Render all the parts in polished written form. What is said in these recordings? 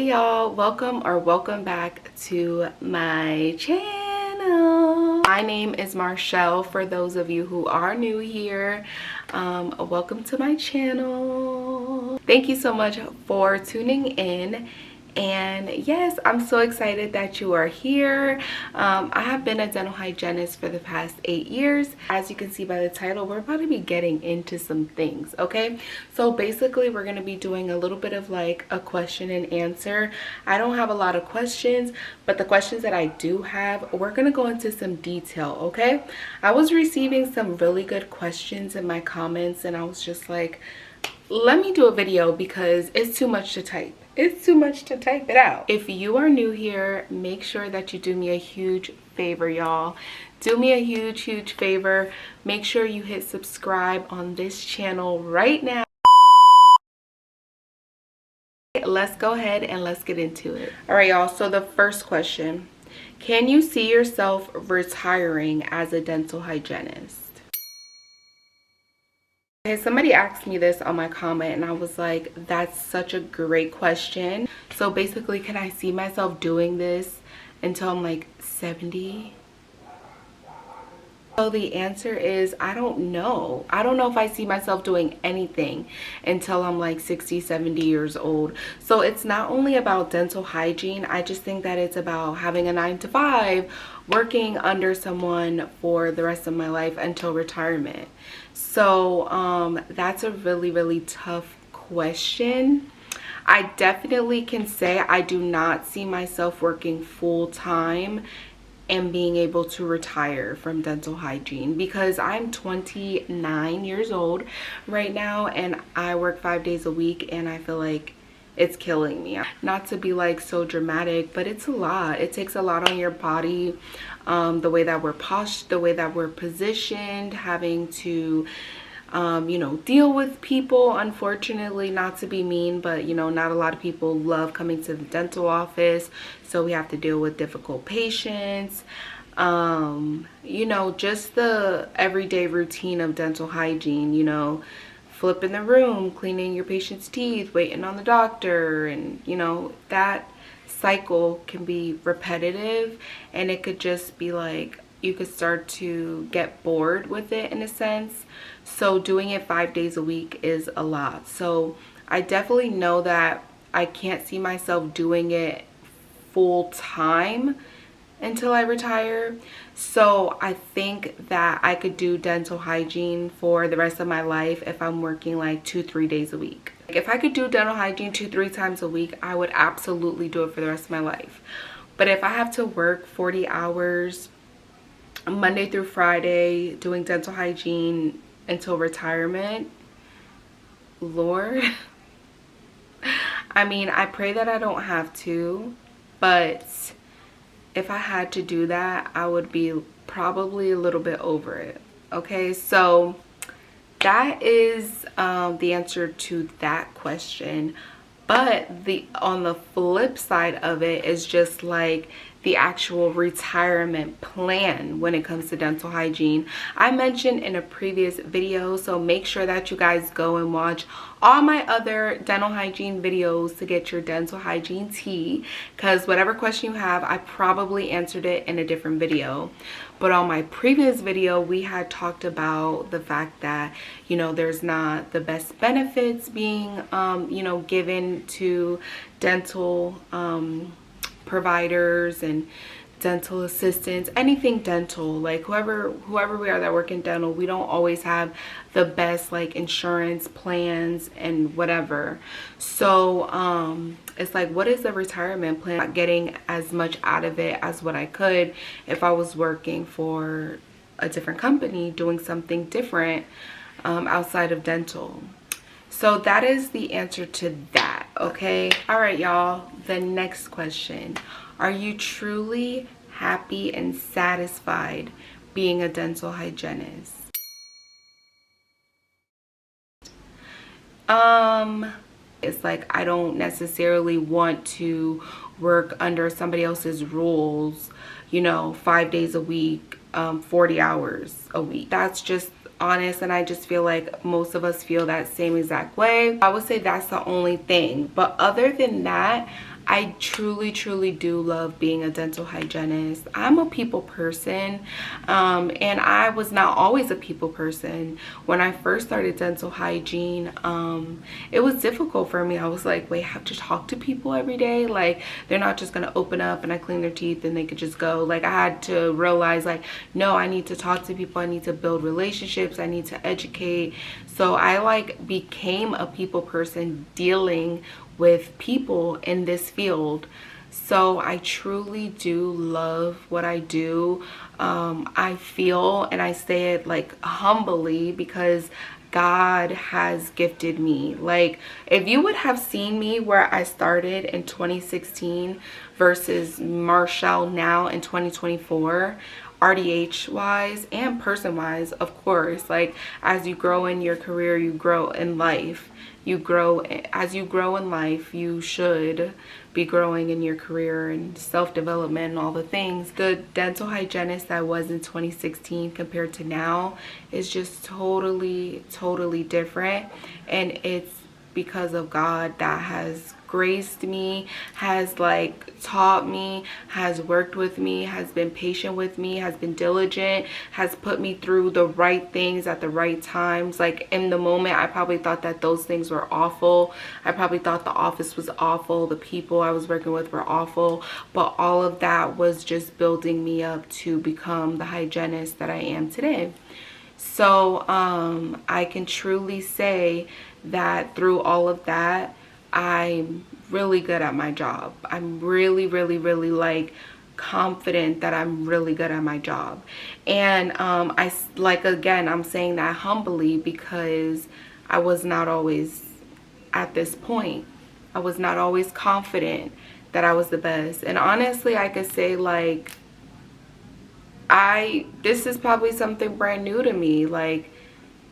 Hey y'all, welcome back to my channel. My name is Marchelle. For those of you who are new here, welcome to my channel. Thank you so much for tuning in. And yes, I'm so excited that you are here. I have been a dental hygienist for the past 8 years. As you can see by the title, we're about to be getting into some things, okay? So basically, we're going to be doing a little bit of like a question and answer. I don't have a lot of questions, but the questions that I do have, we're going to go into some detail, okay? I was receiving some really good questions in my comments, and I was just like, let me do a video because it's too much to type. It's too much to type it out. If you are new here, make sure that you do me a huge favor, y'all. Do me a huge favor. Make sure you hit subscribe on this channel right now. Let's go ahead and let's get into it. All right, y'all. So the first question, can you see yourself retiring as a dental hygienist? Okay, somebody asked me this on my comment and I was like, that's such a great question. So basically, can I see myself doing this until I'm like 70? So the answer is, I don't know. I don't know if I see myself doing anything until I'm like 60, 70 years old. So it's not only about dental hygiene. I just think that it's about having a 9-to-5, working under someone for the rest of my life until retirement. So that's a really tough question. I definitely can say I do not see myself working full-time and being able to retire from dental hygiene because I'm 29 years old right now and I work 5 days a week and I feel like it's killing me. Not to be like so dramatic, but it's a lot. It takes a lot on your body, the way that we're postured, the way that we're positioned, having to you know, deal with people. Unfortunately, not to be mean, but you know, not a lot of people love coming to the dental office, so we have to deal with difficult patients. You know, just the everyday routine of dental hygiene, you know, flipping the room, cleaning your patient's teeth, waiting on the doctor, and you know, that cycle can be repetitive and it could just be like you could start to get bored with it in a sense. So doing it 5 days a week is a lot. So I definitely know that I can't see myself doing it full time until I retire. So I think that I could do dental hygiene for the rest of my life if I'm working like 2-3 days a week. If I could do dental hygiene 2-3 times a week, I would absolutely do it for the rest of my life. But if I have to work 40 hours Monday through Friday doing dental hygiene until retirement, Lord, I mean, I pray that I don't have to, but if I had to do that, I would be probably a little bit over it. Okay, so that is the answer to that question. But on the flip side of it is just like the actual retirement plan when it comes to dental hygiene. I mentioned in a previous video, so make sure that you guys go and watch all my other dental hygiene videos to get your dental hygiene tea, because whatever question you have, I probably answered it in a different video. But on my previous video, we had talked about the fact that, you know, there's not the best benefits being, you know, given to dental providers and dental assistants, anything dental, like whoever we are that work in dental, we don't always have the best like insurance plans and whatever. So it's like, what is the retirement plan? Not getting as much out of it as what I could if I was working for a different company doing something different outside of dental. So that is the answer to that. Okay, all right, y'all, the next question, are you truly happy and satisfied being a dental hygienist? It's like I don't necessarily want to work under somebody else's rules, you know, 5 days a week, 40 hours a week. That's just honest, and I just feel like most of us feel that same exact way. I would say that's the only thing, but other than that, I truly, truly do love being a dental hygienist. I'm a people person, and I was not always a people person. When I first started dental hygiene, it was difficult for me. I was like, wait, I have to talk to people every day? Like, they're not just gonna open up and I clean their teeth and they could just go. Like, I had to realize, like, no, I need to talk to people. I need to build relationships. I need to educate. So I like became a people person dealing with people in this field. So I truly do love what I do. I feel, and I say it like humbly, because God has gifted me. Like, if you would have seen me where I started in 2016 versus Marchelle now in 2024, RDH wise and person wise, of course, like, as you grow in your career, you grow in life. As you grow in life, you should be growing in your career and self-development and all the things. The dental hygienist I was in 2016 compared to now is just totally, totally different. And it's because of God that has graced me, has like taught me, has worked with me, has been patient with me, has been diligent, has put me through the right things at the right times. Like, in the moment, I probably thought that those things were awful. I probably thought the office was awful, the people I was working with were awful, but all of that was just building me up to become the hygienist that I am today. So I can truly say that through all of that, I'm really good at my job. I'm really, really, really like confident that I'm really good at my job. And I like, again, I'm saying that humbly because I was not always at this point. I was not always confident that I was the best. And honestly, I could say, like, this is probably something brand new to me, like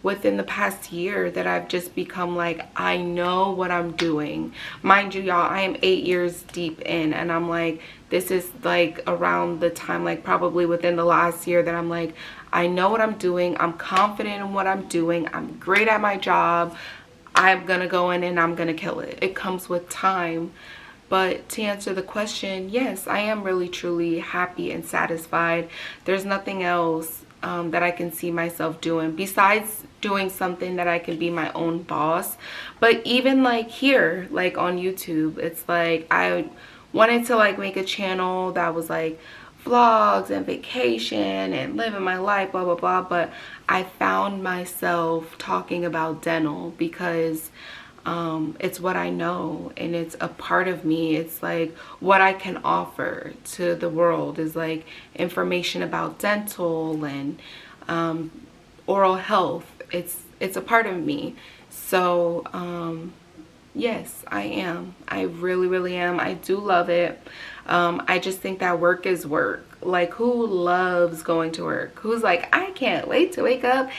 within the past year, that I've just become like, I know what I'm doing. Mind you, y'all, I am 8 years deep in, and I'm like, this is like around the time, like probably within the last year, that I'm like, I know what I'm doing. I'm confident in what I'm doing. I'm great at my job. I'm gonna go in and I'm gonna kill it. It comes with time. But to answer the question, yes, I am really, truly happy and satisfied. There's nothing else that I can see myself doing besides doing something that I can be my own boss. But even like here, like on YouTube, it's like I wanted to like make a channel that was like vlogs and vacation and living my life, blah, blah, blah. But I found myself talking about dental because it's what I know, and it's a part of me. It's like what I can offer to the world is like information about dental and oral health. It's a part of me. So yes, I am. I really, really am. I do love it. I just think that work is work. Like, who loves going to work? Who's like, I can't wait to wake up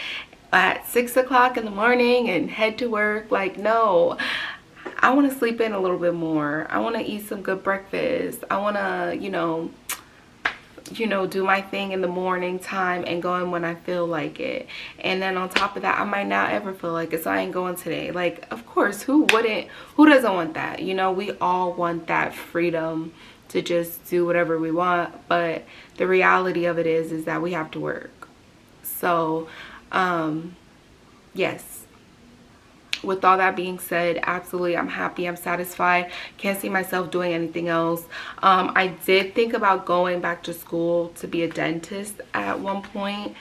at 6 o'clock in the morning and head to work? Like, no. I want to sleep in a little bit more. I want to eat some good breakfast. I want to, you know, do my thing in the morning time and go in when I feel like it. And then on top of that, I might not ever feel like it, so I ain't going today. Like, of course, who wouldn't? Who doesn't want that? You know, we all want that freedom to just do whatever we want. But the reality of it is that we have to work. So yes, with all that being said, absolutely, I'm happy, I'm satisfied, can't see myself doing anything else. I did think about going back to school to be a dentist at one point,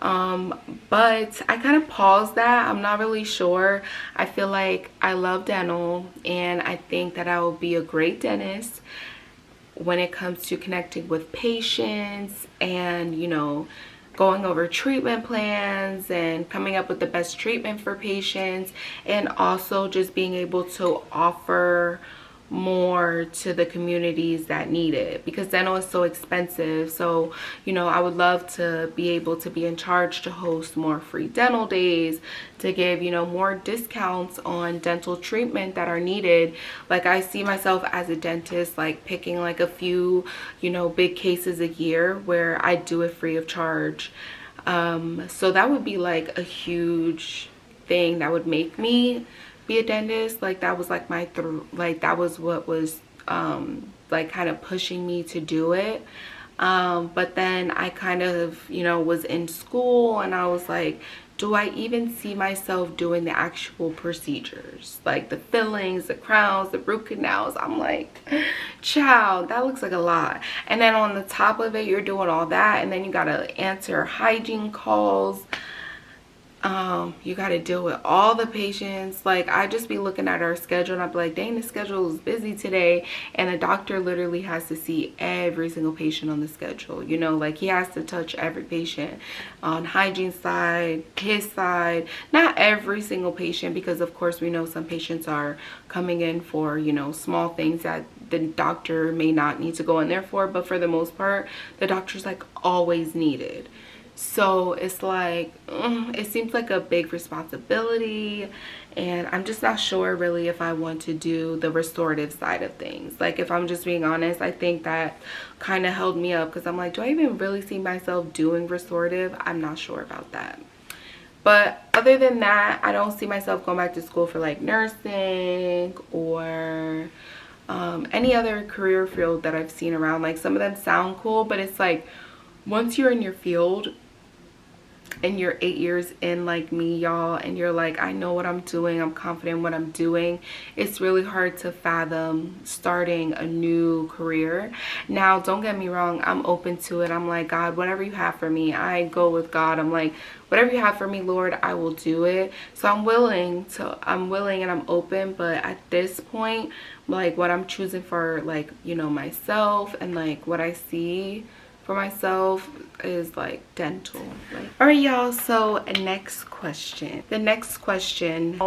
but I kind of paused that. I'm not really sure. I feel like I love dental, and I think that I will be a great dentist when it comes to connecting with patients and, you know, going over treatment plans and coming up with the best treatment for patients, and also just being able to offer more to the communities that need it, because dental is so expensive. So, you know, I would love to be able to be in charge to host more free dental days, to give, you know, more discounts on dental treatment that are needed. Like, I see myself as a dentist like picking like a few, you know, big cases a year where I do it free of charge. So that would be like a huge thing that would make me be a dentist. Like, that was like my that was what was like kind of pushing me to do it. But then I kind of, you know, was in school and I was like, do I even see myself doing the actual procedures? Like the fillings, the crowns, the root canals. I'm like, child, that looks like a lot. And then on the top of it, you're doing all that. And then you got to answer hygiene calls. You got to deal with all the patients. Like, I just be looking at our schedule and I'd be like, dang, the schedule is busy today. And the doctor literally has to see every single patient on the schedule. You know, like he has to touch every patient on hygiene side, his side. Not every single patient, because of course we know some patients are coming in for, you know, small things that the doctor may not need to go in there for. But for the most part, the doctor's like always needed. So it's like, it seems like a big responsibility, and I'm just not sure really if I want to do the restorative side of things. Like, if I'm just being honest, I think that kind of held me up, because I'm like, do I even really see myself doing restorative? I'm not sure about that. But other than that, I don't see myself going back to school for like nursing or any other career field that I've seen around. Like, some of them sound cool, but it's like, once you're in your field and you're 8 years in like me, y'all, and you're like, I know what I'm doing, I'm confident in what I'm doing, it's really hard to fathom starting a new career. Now, don't get me wrong, I'm open to it. I'm like, God, whatever you have for me, I go with God. I'm like, whatever you have for me, Lord, I will do it. So I'm willing and I'm open. But at this point, like, what I'm choosing for, like, you know, myself and like what I see for myself is like dental. Like, all right, y'all, so next question. The next question,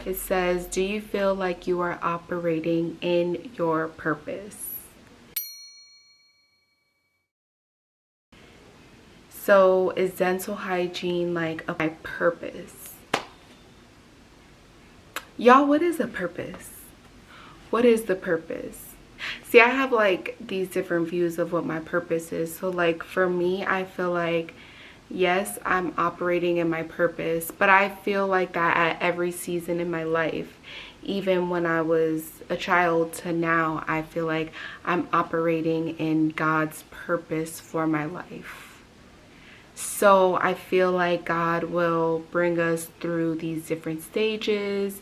it says, do you feel like you are operating in your purpose? So is dental hygiene like my purpose? Y'all, what is a purpose? What is the purpose? See, I have like these different views of what my purpose is. So like for me, I feel like, yes, I'm operating in my purpose, but I feel like that at every season in my life. Even when I was a child to now, I feel like I'm operating in God's purpose for my life. So I feel like God will bring us through these different stages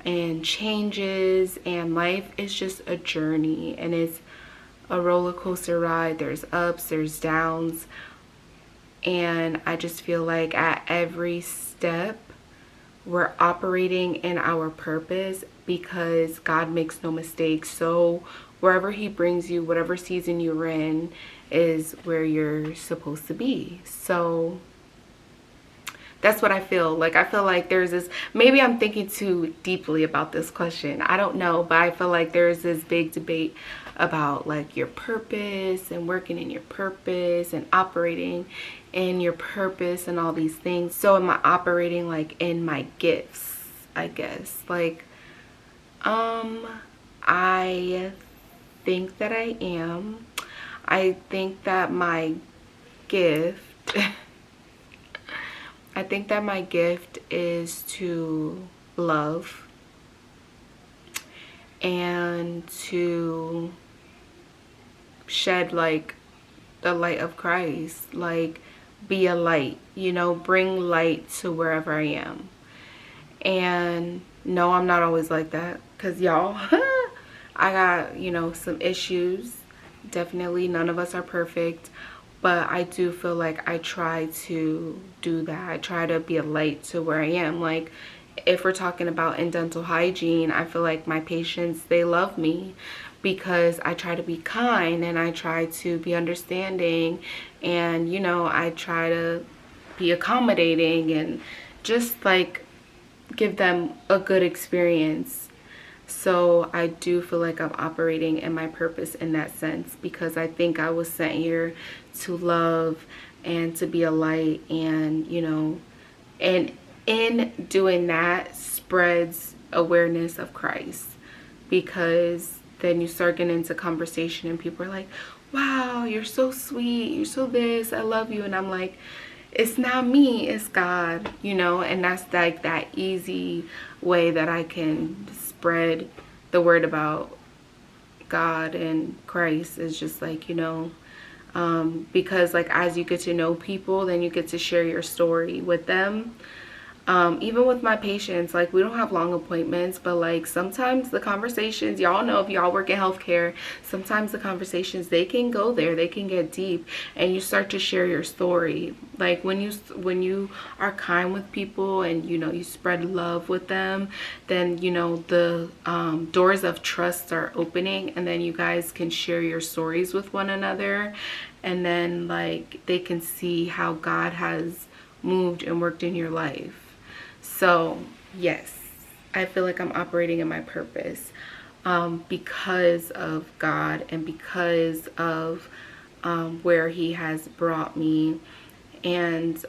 and changes, and life is just a journey, and it's a roller coaster ride. There's ups, there's downs, and I just feel like at every step we're operating in our purpose, because God makes no mistakes. So wherever he brings you, whatever season you're in, is where you're supposed to be. So that's what I feel like. I feel like there's this, maybe I'm thinking too deeply about this question, I don't know, but I feel like there's this big debate about like your purpose and working in your purpose and operating in your purpose and all these things. So am I operating like in my gifts, I guess? Like, I think that I am. I think that my gift I think that my gift is to love and to shed like the light of Christ, like be a light, you know, bring light to wherever I am. And no, I'm not always like that, because y'all, I got, you know, some issues. Definitely none of us are perfect. But I do feel like I try to do that. I try to be a light to where I am. Like, if we're talking about in dental hygiene, I feel like my patients, they love me because I try to be kind and I try to be understanding, and, you know, I try to be accommodating and just like give them a good experience. So I do feel like I'm operating in my purpose in that sense, because I think I was sent here to love and to be a light, and, you know, and in doing that spreads awareness of Christ, because then you start getting into conversation and people are like, wow, you're so sweet, you're so this, I love you. And I'm like, it's not me, it's God, you know. And that's like that easy way that I can spread the word about God and Christ is just like, you know, because like as you get to know people, then you get to share your story with them. Even with my patients, like we don't have long appointments, but like sometimes the conversations, y'all know if y'all work in healthcare, sometimes the conversations, they can go there, they can get deep, and you start to share your story. Like when you are kind with people and you know you spread love with them, then you know the doors of trust start opening, and then you guys can share your stories with one another, and then like they can see how God has moved and worked in your life. So yes, I feel like I'm operating in my purpose because of God and because of where he has brought me, and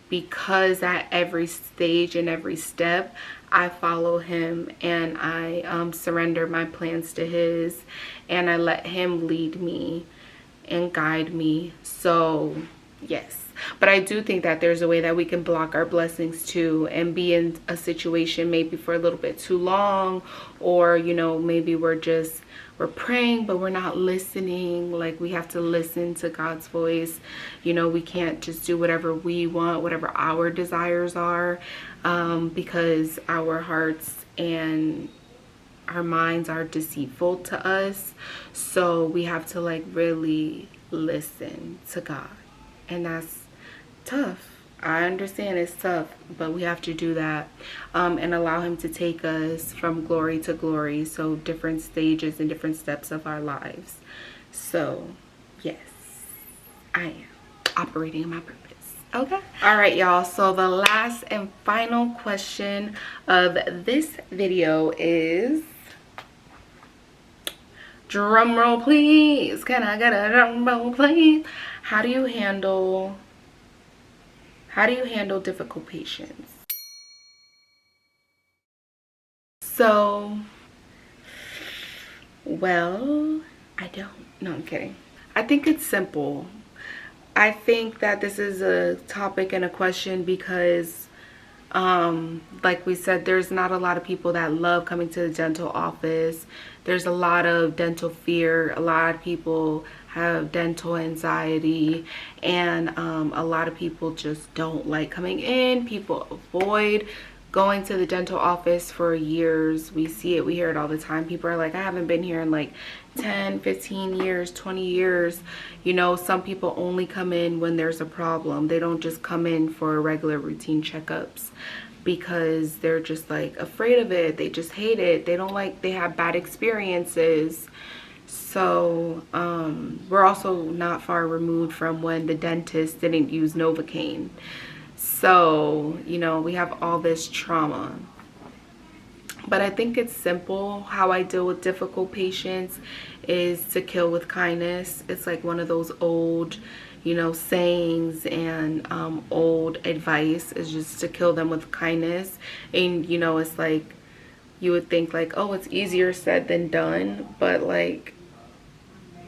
because at every stage and every step I follow him, and I surrender my plans to his, and I let him lead me and guide me. So yes. But I do think that there's a way that we can block our blessings too, and be in a situation maybe for a little bit too long, or you know, maybe we're praying but we're not listening. Like we have to listen to God's voice. You know, we can't just do whatever we want, whatever our desires are, because our hearts and our minds are deceitful to us. So we have to like really listen to God, and that's tough. I understand it's tough, but we have to do that, and allow him to take us from glory to glory. So different stages and different steps of our lives. So yes, I am operating in my purpose. Okay. All right, y'all. So the last and final question of this video is, drum roll please. Can I get a drum roll please? How do you handle difficult patients? So, well, I don't. No, I'm kidding. I think it's simple. I think that this is a topic and a question because, like we said, there's not a lot of people that love coming to the dental office. There's a lot of dental fear. A lot of people have dental anxiety, and a lot of people just don't like coming in. People avoid going to the dental office for years. We see it, we hear it all the time. People are like, I haven't been here in like 10, 15 years, 20 years. You know, some people only come in when there's a problem. They don't just come in for regular routine checkups because they're just like afraid of it. They just hate it. They don't like, they have bad experiences. So we're also not far removed from when the dentist didn't use Novocaine. So, you know, we have all this trauma. But I think it's simple. How I deal with difficult patients is to kill with kindness. It's like one of those old, you know, sayings and old advice is just to kill them with kindness. And, you know, it's like, you would think like, oh, it's easier said than done. But like,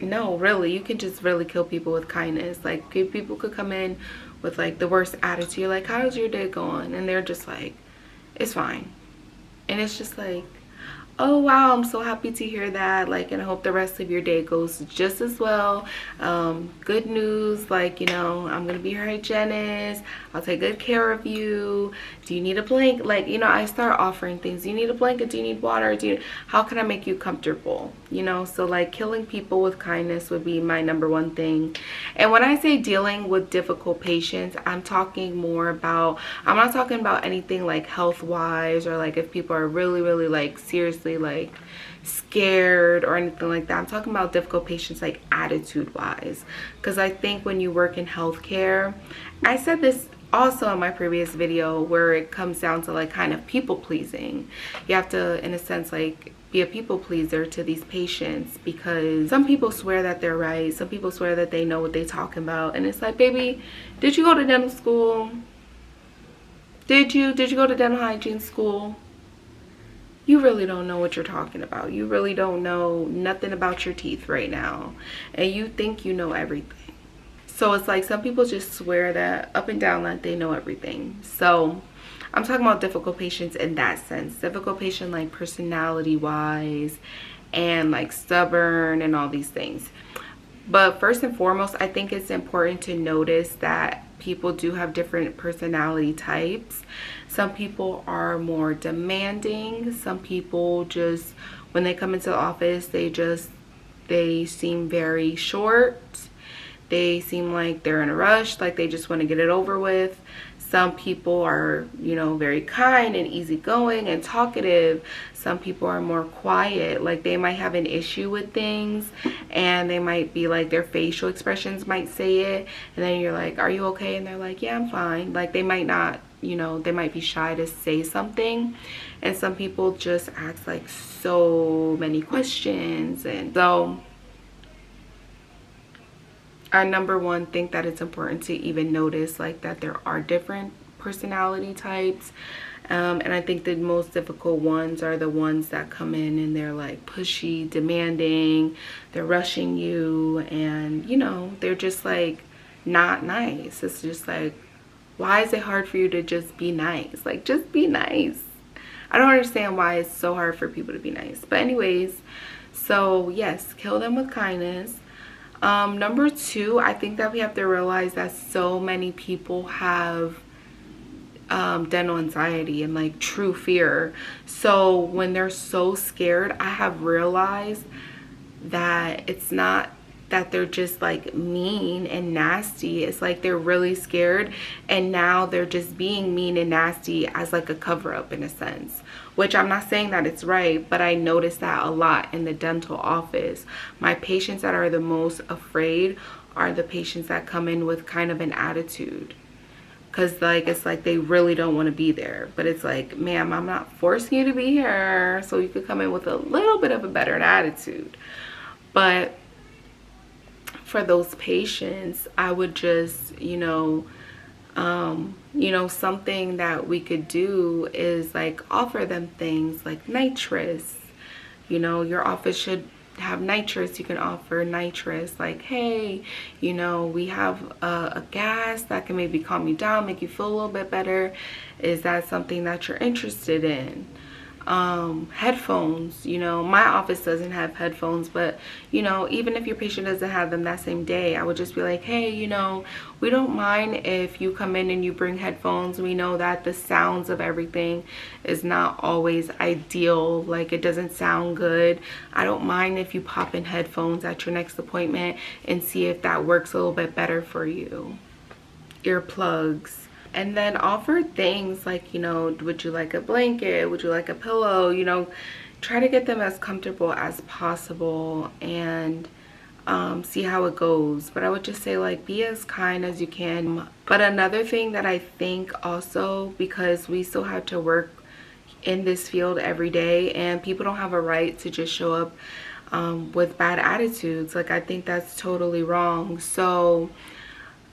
no, really, you can just really kill people with kindness. Like, people could come in with like the worst attitude, like, how's your day going? And they're just like, it's fine. And it's just like, oh wow, I'm so happy to hear that, like, and I hope the rest of your day goes just as well. Good news, like, you know, I'm gonna be your hygienist, I'll take good care of you. Do you need a blanket? Like, you know, I start offering things. Do you need a blanket? Do you need water? How can I make you comfortable? You know, so like killing people with kindness would be my #1 thing. And when I say dealing with difficult patients, I'm talking more about, I'm not talking about anything like health wise, or like if people are really like seriously like scared or anything like that. I'm talking about difficult patients like attitude wise, because I think when you work in healthcare, I said this also in my previous video, where it comes down to like kind of people pleasing. You have to, in a sense, like be a people pleaser to these patients, because some people swear that they're right, some people swear that they know what they're talking about, and it's like, baby, did you go to dental school? Did you go to dental hygiene school? You really don't know what you're talking about. You really don't know nothing about your teeth right now, and you think you know everything. So it's like some people just swear that up and down that they know everything. So I'm talking about difficult patients in that sense. Difficult patient like personality wise and like stubborn and all these things. But first and foremost, I think it's important to notice that people do have different personality types. Some people are more demanding. Some people just, when they come into the office, they seem very short. They seem like they're in a rush, like they just want to get it over with. Some people are, you know, very kind and easygoing and talkative. Some people are more quiet, like they might have an issue with things and they might be like, their facial expressions might say it, and then you're like, are you okay? And they're like, yeah, I'm fine. Like they might not, you know, they might be shy to say something. And some people just ask like so many questions. And so I, number one, think that it's important to even notice like that there are different personality types. And I think the most difficult ones are the ones that come in and they're like pushy, demanding, they're rushing you, and you know, they're just like not nice. It's just like, why is it hard for you to just be nice? Like, just be nice. I don't understand why it's so hard for people to be nice. But anyways, so yes, kill them with kindness. Number two, I think that we have to realize that so many people have dental anxiety and like true fear. So when they're so scared, I have realized that it's not that they're just like mean and nasty. It's like they're really scared, and now they're just being mean and nasty as like a cover-up in a sense, which I'm not saying that it's right, but I notice that a lot in the dental office. My patients that are the most afraid are the patients that come in with kind of an attitude, because like it's like they really don't want to be there, but it's like, ma'am, I'm not forcing you to be here, so you could come in with a little bit of a better attitude. But for those patients, I would just, you know, something that we could do is like offer them things like nitrous. You know, your office should have nitrous. You can offer nitrous, like, hey, you know, we have a gas that can maybe calm you down, make you feel a little bit better. Is that something that you're interested in? Headphones, you know, my office doesn't have headphones, but you know, even if your patient doesn't have them that same day, I would just be like, hey, you know, we don't mind if you come in and you bring headphones. We know that the sounds of everything is not always ideal, like it doesn't sound good. I don't mind if you pop in headphones at your next appointment and see if that works a little bit better for you. Earplugs. And then offer things like, you know, would you like a blanket? Would you like a pillow? You know, try to get them as comfortable as possible and see how it goes. But I would just say, like, be as kind as you can. But another thing that I think also, because we still have to work in this field every day, and people don't have a right to just show up with bad attitudes. Like, I think that's totally wrong. So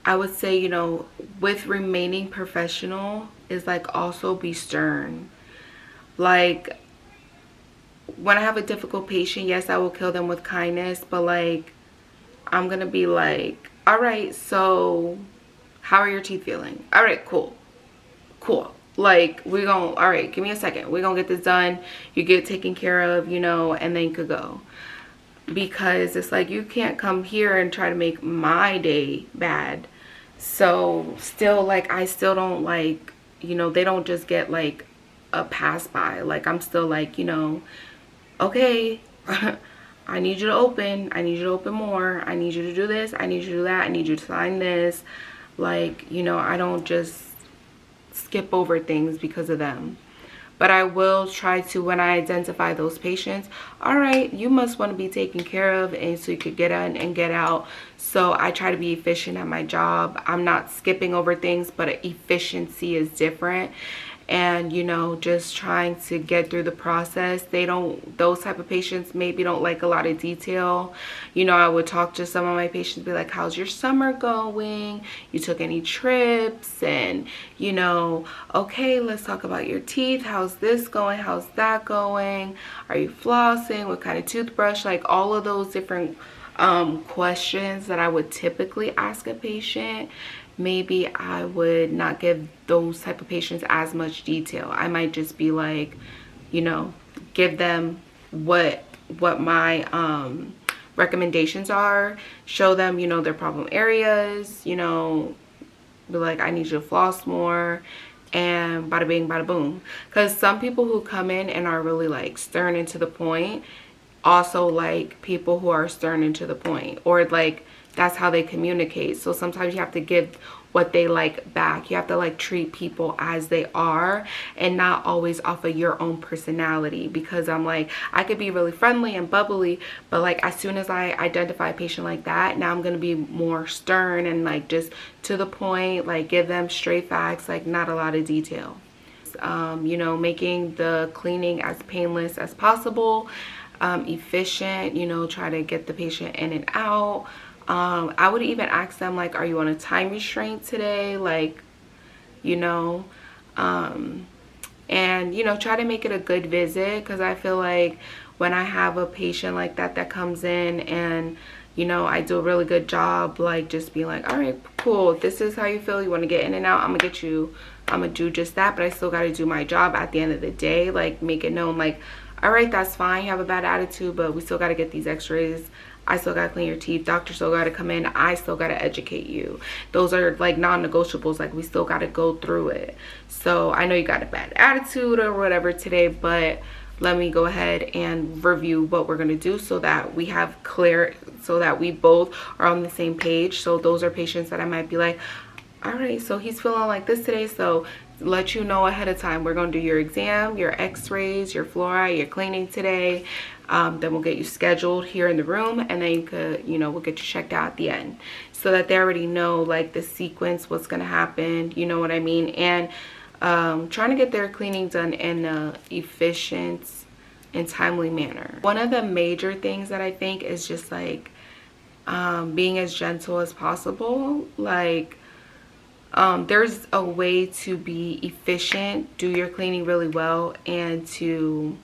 I would say, you know, with remaining professional is like also be stern. Like, when I have a difficult patient, yes, I will kill them with kindness, but like, I'm gonna be like, all right, so how are your teeth feeling? All right, cool. Like, all right, give me a second. We're gonna get this done. You get taken care of, you know, and then you could go. Because it's like, you can't come here and try to make my day bad. So still, like, I still don't, like, you know, they don't just get like a pass by. Like, I'm still like, you know, okay, I need you to open. I need you to open more. I need you to do this. I need you to do that. I need you to sign this. Like, you know, I don't just skip over things because of them. But I will try to, when I identify those patients, all right, you must want to be taken care of, and so you could get in and get out. So I try to be efficient at my job. I'm not skipping over things, but efficiency is different. And, you know, just trying to get through the process. Those type of patients maybe don't like a lot of detail. You know, I would talk to some of my patients, be like, how's your summer going? You took any trips? And, you know, okay, let's talk about your teeth. How's this going? How's that going? Are you flossing? What kind of toothbrush? Like, all of those different questions that I would typically ask a patient. Maybe I would not give those type of patients as much detail. I might just be like, you know, give them what what my recommendations are, show them, you know, their problem areas, you know, be like, I need you to floss more, and bada bing bada boom. Because some people who come in and are really like stern and to the point also like people who are stern and to the point, or like that's how they communicate. So sometimes you have to give what they like back. You have to like treat people as they are and not always off of your own personality, because I'm like, I could be really friendly and bubbly, but like as soon as I identify a patient like that, now I'm gonna be more stern and like just to the point, like give them straight facts, like not a lot of detail. You know, making the cleaning as painless as possible, efficient, you know, try to get the patient in and out. I would even ask them like, are you on a time restraint today? Like, you know, and you know, try to make it a good visit, because I feel like when I have a patient like that that comes in and, you know, I do a really good job, like just being like, all right, cool, this is how you feel, you want to get in and out, I'm gonna do just that, but I still got to do my job at the end of the day. Like make it known, like, all right, that's fine, you have a bad attitude, but we still got to get these x-rays, I still gotta clean your teeth, doctor still gotta come in, I still gotta educate you. Those are like non-negotiables, like we still gotta go through it. So I know you got a bad attitude or whatever today, but let me go ahead and review what we're gonna do so that we have clear, so that we both are on the same page. So those are patients that I might be like, all right, so he's feeling like this today, so let you know ahead of time, we're going to do your exam, your x-rays, your fluoride, your cleaning today. Then we'll get you scheduled here in the room, and then you could, you know, we'll get you checked out at the end, so that they already know like the sequence, what's going to happen, you know what I mean. And trying to get their cleaning done in a efficient and timely manner. One of the major things that I think is just like being as gentle as possible. Like there's a way to be efficient, do your cleaning really well, and to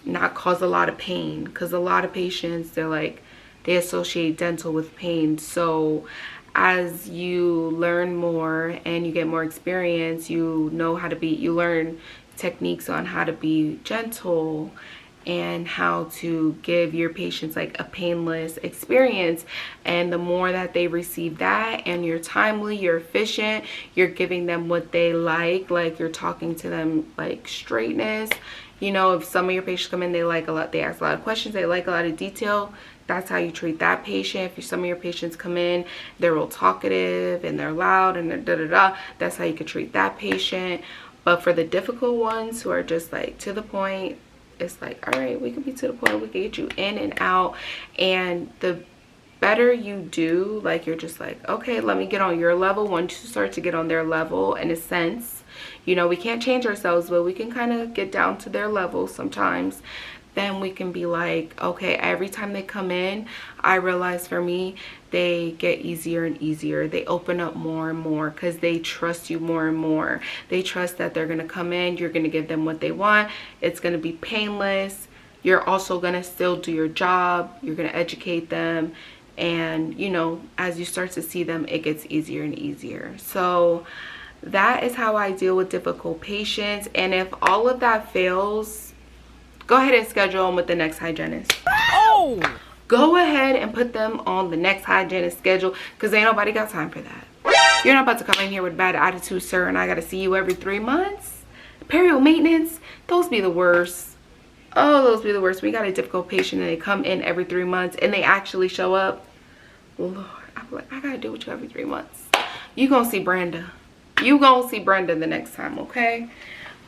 not cause a lot of pain, because a lot of patients, they're like, they associate dental with pain. So as you learn more and you get more experience, you know how to be, you learn techniques on how to be gentle and how to give your patients like a painless experience. And the more that they receive that, and you're timely, you're efficient, you're giving them what they like you're talking to them like straightness. You know, if some of your patients come in, they like a lot, they ask a lot of questions, they like a lot of detail, that's how you treat that patient. If some of your patients come in, they're real talkative and they're loud and they're da-da-da, that's how you could treat that patient. But for the difficult ones who are just like to the point, it's like, all right, we can be to the point, we can get you in and out. And the better you do, like you're just like, okay, let me get on your level. Once you start to get on their level, in a sense, you know, we can't change ourselves, but we can kind of get down to their level sometimes. Then we can be like, okay, every time they come in, I realize for me, they get easier and easier. They open up more and more because they trust you more and more. They trust that they're going to come in, you're going to give them what they want. It's going to be painless. You're also going to still do your job. You're going to educate them. And, you know, as you start to see them, it gets easier and easier. So that is how I deal with difficult patients. And if all of that fails, go ahead and schedule them with the next hygienist. Oh! Go ahead and put them on the next hygienist schedule, because ain't nobody got time for that. You're not about to come in here with bad attitude, sir, and I got to see you every 3 months. Period maintenance, those be the worst. Oh, those be the worst. We got a difficult patient and they come in every 3 months and they actually show up. Lord, I'm like, I got to deal with you every 3 months. You gonna see Brenda. You gonna see Brenda the next time, okay?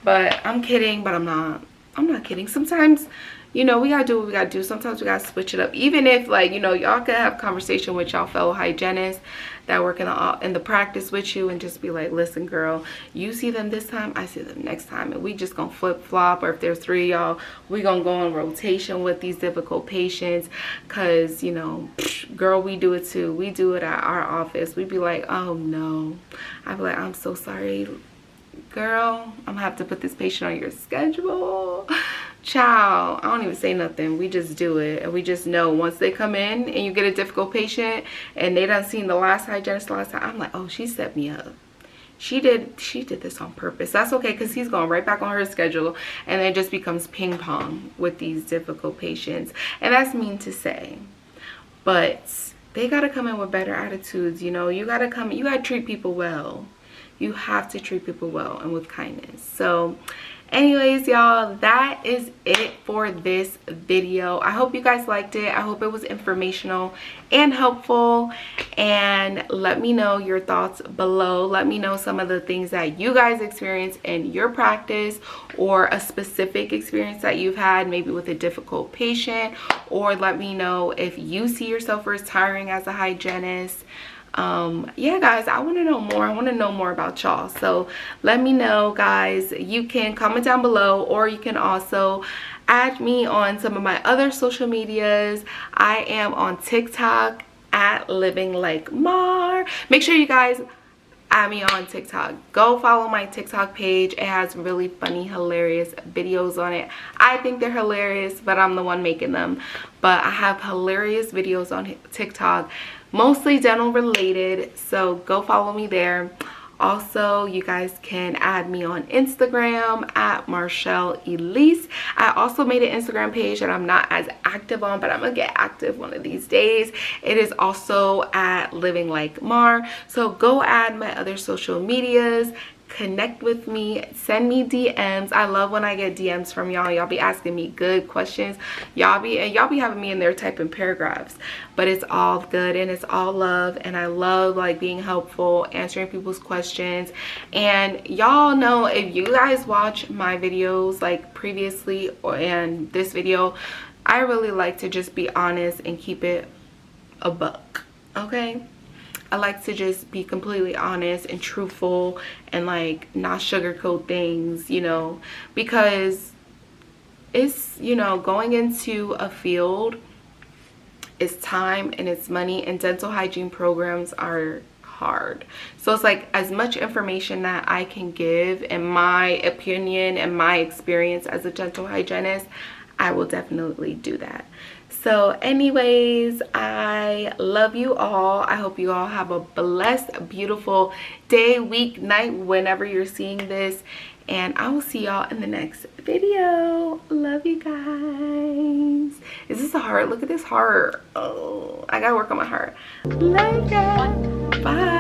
But I'm kidding, but I'm not kidding. Sometimes, you know, we gotta do what we gotta do. Sometimes we gotta switch it up. Even if, like, you know, y'all can have conversation with y'all fellow hygienists that work in the practice with you, and just be like, listen, girl, you see them this time, I see them next time, and we just gonna flip flop. Or if there's 3 of y'all, we gonna go on rotation with these difficult patients, because, you know, girl, we do it too. We do it at our office. We be like, oh no. I be like, I'm so sorry, girl, I'm gonna have to put this patient on your schedule. Child, I don't even say nothing. We just do it. And we just know once they come in and you get a difficult patient and they done seen the last hygienist last time, I'm like, oh, she set me up. She did this on purpose. That's okay, because he's going right back on her schedule, and it just becomes ping pong with these difficult patients. And that's mean to say, but they gotta come in with better attitudes. You know, you gotta treat people well. You have to treat people well and with kindness. So anyways, y'all, that is it for this video. I hope you guys liked it. I hope it was informational and helpful, and let me know your thoughts below. Let me know some of the things that you guys experience in your practice, or a specific experience that you've had, maybe with a difficult patient, or let me know if you see yourself retiring as a hygienist. Yeah, guys, I want to know more. I want to know more about y'all, so let me know, guys. You can comment down below, or you can also add me on some of my other social medias. I am on TikTok at Living Like Marr. Make sure you guys add me on TikTok. Go follow my TikTok page. It has really funny, hilarious videos on it. I think they're hilarious, but I'm the one making them. But I have hilarious videos on TikTok, mostly dental related, so go follow me there. Also, you guys can add me on Instagram at marchelle Elise. I also made an Instagram page that I'm not as active on, but I'm gonna get active one of these days. It is also at Living Like Marr. So go add my other social medias, connect with me, send me DMs. I love when I get DMs from y'all. Y'all be asking me good questions. Y'all be having me in there typing paragraphs, but it's all good and it's all love, and I love like being helpful, answering people's questions. And y'all know, if you guys watch my videos like previously and this video, I really like to just be honest and keep it a buck, okay? I like to just be completely honest and truthful, and like not sugarcoat things, you know, because it's, you know, going into a field is time and it's money, and dental hygiene programs are hard. So it's like, as much information that I can give in my opinion and my experience as a dental hygienist, I will definitely do that. So anyways, I love you all. I hope you all have a blessed, beautiful day, week, night, whenever you're seeing this. And I will see y'all in the next video. Love you guys. Is this a heart? Look at this heart. Oh, I gotta work on my heart. Love you guys. Bye.